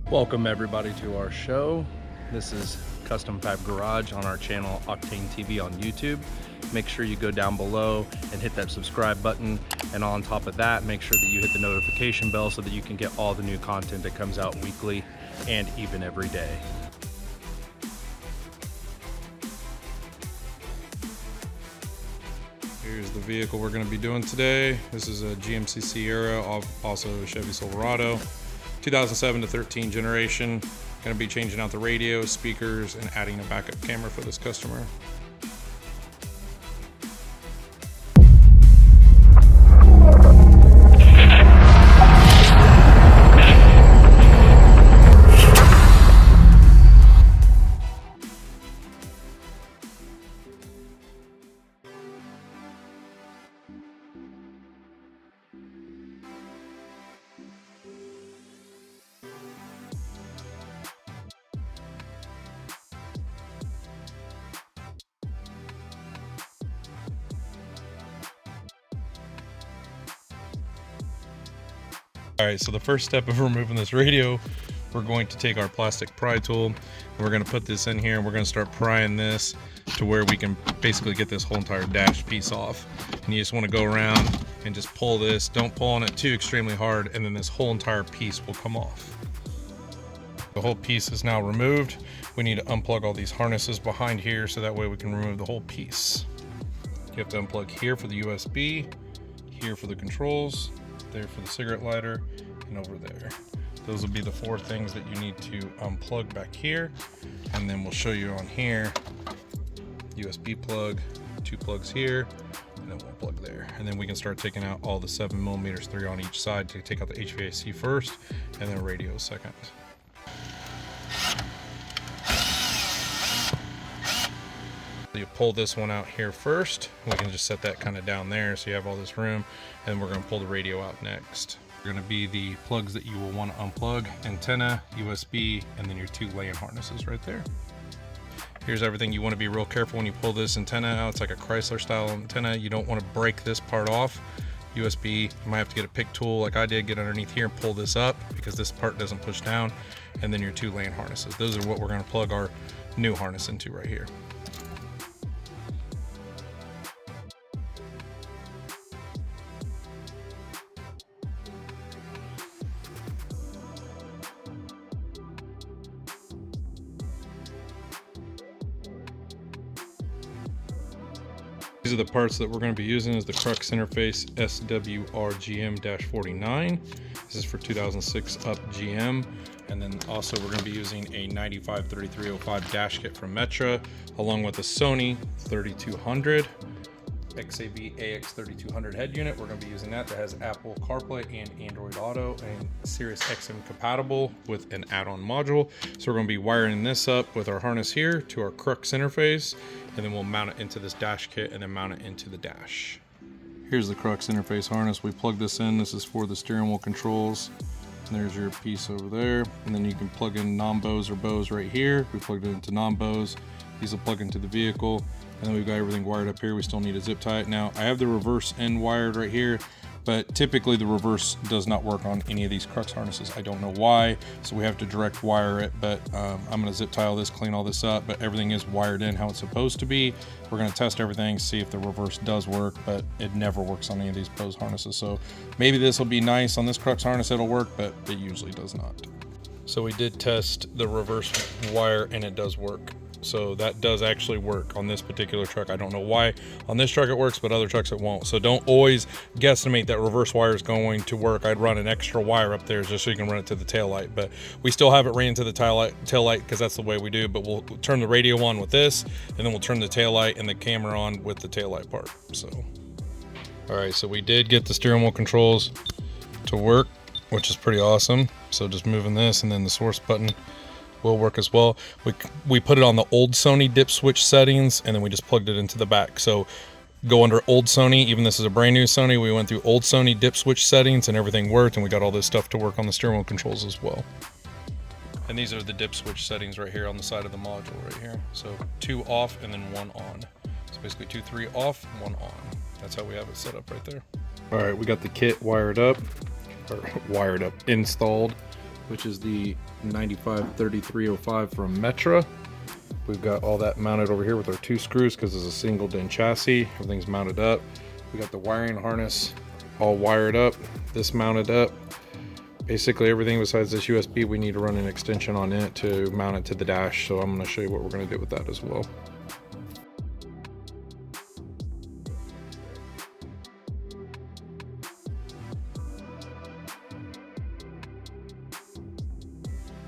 Welcome everybody to our show. This is Custom Fab Garage on our channel Octane TV on YouTube. Make sure you go down below and hit that subscribe button, and on top of that, make sure that you hit the notification bell so that you can get all the new content that comes out weekly and even every day. Here's the vehicle we're going to be doing today. This is a GMC Sierra, also a Chevy Silverado, 2007 to 13 generation. Going to be changing out the radio, speakers, and adding a backup camera for this customer. Alright, so the first step of removing this radio, we're going to take our plastic pry tool and we're going to put this in here and we're going to start prying this to where we can basically get this whole entire dash piece off. And you just want to go around and just pull this. Don't pull on it too extremely hard, and then this whole entire piece will come off. The whole piece is now removed. We need to unplug all these harnesses behind here so that way we can remove the whole piece. You have to unplug here for the USB, here for the controls, there for the cigarette lighter, and over there. Those will be the four things that you need to unplug back here, and then we'll show you on here. USB plug, two plugs here, and then one plug there, and then we can start taking out all the 7mm, 3 on each side, to take out the HVAC first and then radio second. You pull this one out here first. We can just set that kind of down there so you have all this room, and we're going to pull the radio out next. They're going to be the plugs that you will want to unplug: antenna, USB, and then your two LAN harnesses right there. Here's everything. You want to be real careful when you pull this antenna out. It's like a Chrysler style antenna. You don't want to break this part off. USB, you might have to get a pick tool like I did, get underneath here and pull this up because this part doesn't push down. And then your two LAN harnesses. Those are what we're going to plug our new harness into right here. These are the parts that we're going to be using. Is the Crux Interface SWRGM-49. This is for 2006 up GM. And then also we're going to be using a 953305 dash kit from Metra, along with a Sony 3200 XAB AX3200 head unit. We're going to be using that has Apple CarPlay and Android Auto, and Sirius XM compatible with an add-on module. So we're going to be wiring this up with our harness here to our Crux interface, and then we'll mount it into this dash kit and then mount it into the dash. Here's the Crux interface harness. We plug this in. This is for the steering wheel controls. And there's your piece over there, and then you can plug in non-bows or bows right here. We plugged it into non-bows. These will plug into the vehicle, and then we've got everything wired up here. We still need to zip tie it. Now I have the reverse end wired right here, but typically the reverse does not work on any of these Crux harnesses. I don't know why, so we have to direct wire it, but I'm gonna zip tie all this, clean all this up, but everything is wired in how it's supposed to be. We're gonna test everything, see if the reverse does work, but it never works on any of these Bose harnesses. So maybe this will be nice on this Crux harness, it'll work, but it usually does not. So we did test the reverse wire and it does work. So that does actually work on this particular truck. I don't know why on this truck it works, but other trucks it won't. So don't always guesstimate that reverse wire is going to work. I'd run an extra wire up there just so you can run it to the tail light, but we still have it ran to the tail light because that's the way we do. But we'll turn the radio on with this, and then we'll turn the tail light and the camera on with the tail light part. So all right, so we did get the steering wheel controls to work, which is pretty awesome. So just moving this, and then the source button will work as well. We put it on the old Sony dip switch settings, and then we just plugged it into the back. So go under old Sony, even this is a brand new Sony, we went through old Sony dip switch settings and everything worked, and we got all this stuff to work on the steering wheel controls as well. And these are the dip switch settings right here on the side of the module right here. So 2 off and then 1 on. So basically 2, 3 off, 1 on. That's how we have it set up right there. All right, we got the kit wired up, installed. which is the 953305 from Metra. We've got all that mounted over here with our 2 screws because it's a single DIN chassis. Everything's mounted up. We got the wiring harness all wired up, this mounted up. Basically everything besides this USB, we need to run an extension on it to mount it to the dash. So I'm going to show you what we're going to do with that as well.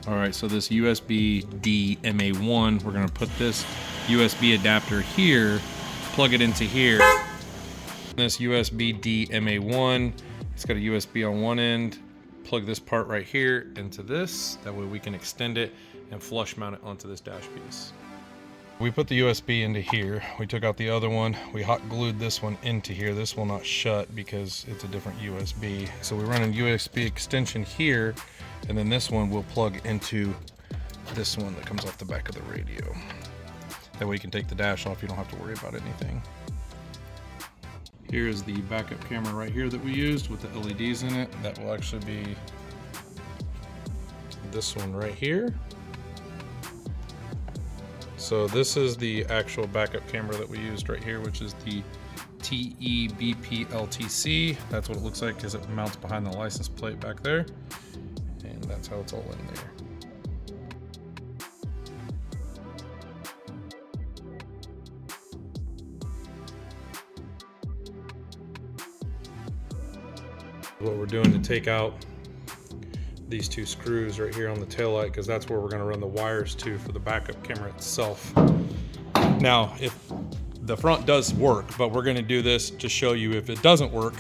All right, so this USB-D MA1, we're gonna put this USB adapter here, plug it into here. This USB-D MA1, it's got a USB on one end, plug this part right here into this. That way we can extend it and flush mount it onto this dash piece. We put the USB into here. We took out the other one. We hot glued this one into here. This will not shut because it's a different USB. So we run a USB extension here, and then this one will plug into this one that comes off the back of the radio. That way you can take the dash off. You don't have to worry about anything. Here is the backup camera right here that we used with the LEDs in it. That will actually be this one right here. So this is the actual backup camera that we used right here, which is the TEBP-LTC. That's what it looks like because it mounts behind the license plate back there. And that's how it's all in there. What we're doing to take out these 2 screws right here on the taillight, because that's where we're going to run the wires to for the backup camera itself. Now, if the front does work, but we're going to do this to show you if it doesn't work,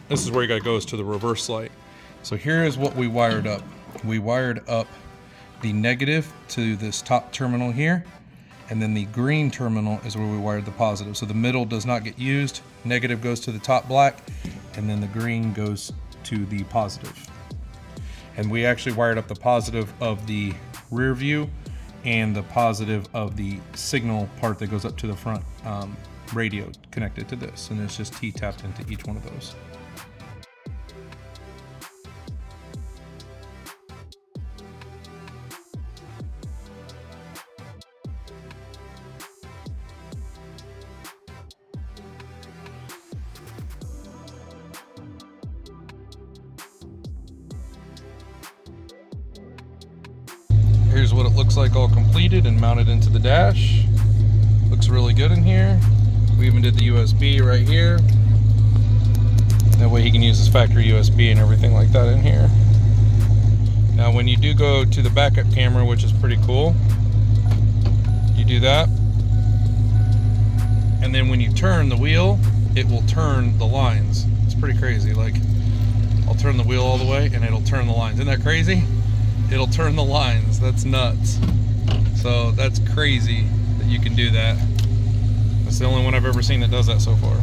this is where you got to go, is to the reverse light. So here is what we wired up. We wired up the negative to this top terminal here, and then the green terminal is where we wired the positive. So the middle does not get used. Negative goes to the top black, and then the green goes to the positive. And we actually wired up the positive of the rear view and the positive of the signal part that goes up to the front radio connected to this. And it's just T-tapped into each one of those. Here's what it looks like all completed and mounted into the dash. Looks really good in here. We even did the USB right here. That way he can use his factory USB and everything like that in here. Now when you do go to the backup camera, which is pretty cool, you do that. And then when you turn the wheel, it will turn the lines. It's pretty crazy. Like, I'll turn the wheel all the way and it'll turn the lines. Isn't that crazy? It'll turn the lines. That's nuts. So that's crazy that you can do that. That's the only one I've ever seen that does that so far.